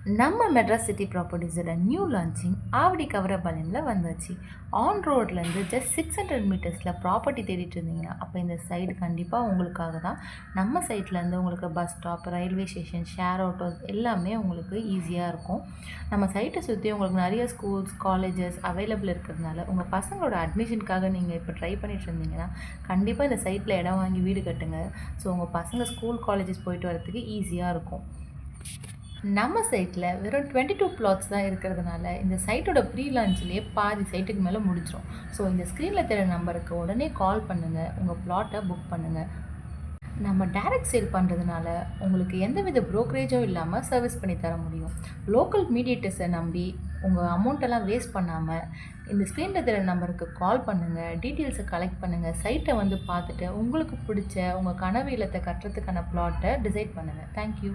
நம்ம மெட்ராஸ் சிட்டி ப்ராப்பர்ட்டிஸோட new launching Avadi கவரபாளையமில் வந்தாச்சு. ஆன் ரோட்லேருந்து ஜஸ்ட் 600 மீட்டர்ஸில் ப்ராப்பர்ட்டி தேடிட்டு இருந்தீங்கன்னா அப்போ இந்த சைடு கண்டிப்பாக உங்களுக்காக தான். நம்ம சைட்லேருந்து உங்களுக்கு bus stop, railway station, share autos எல்லாமே உங்களுக்கு ஈஸியாக இருக்கும். நம்ம சைட்டை சுற்றி உங்களுக்கு நிறைய ஸ்கூல்ஸ், காலேஜஸ் அவைலபிள் இருக்கிறதுனால உங்கள் பசங்களோட அட்மிஷனுக்காக நீங்கள் இப்போ ட்ரை பண்ணிட்டு இருந்தீங்கன்னா கண்டிப்பாக இந்த சைட்டில் இடம் வாங்கி வீடு கட்டுங்க. ஸோ உங்கள் பசங்க ஸ்கூல், காலேஜஸ் போயிட்டு வரதுக்கு ஈஸியாக இருக்கும். நம்ம சைட்டில் வெறும் 22 பிளாட்ஸ் தான் இருக்கிறதுனால இந்த சைட்டோட ப்ரீ லான்ச்லேயே பாதி சைட்டுக்கு மேலே முடிச்சிடும். ஸோ இந்த ஸ்க்ரீனில் தெரிய நம்பருக்கு உடனே கால் பண்ணுங்கள், உங்கள் பிளாட்டை புக் பண்ணுங்கள். நம்ம டைரக்ட் சேல் பண்ணுறதுனால உங்களுக்கு எந்தவித ப்ரோக்கரேஜும் இல்லாமல் சர்வீஸ் பண்ணி தர முடியும். லோக்கல் மீடியேட்டர்ஸை நம்பி உங்கள் அமௌண்ட்டெல்லாம் வேஸ்ட் பண்ணாமல் இந்த ஸ்க்ரீனில் தெரிய நம்பருக்கு கால் பண்ணுங்கள், டீட்டெயில்ஸை கலெக்ட் பண்ணுங்கள், சைட்டை வந்து பார்த்துட்டு உங்களுக்கு பிடிச்ச உங்கள் கனவு இல்லத்தை கட்டுறதுக்கான பிளாட்டை டிசைட் பண்ணுங்கள். தேங்க்யூ.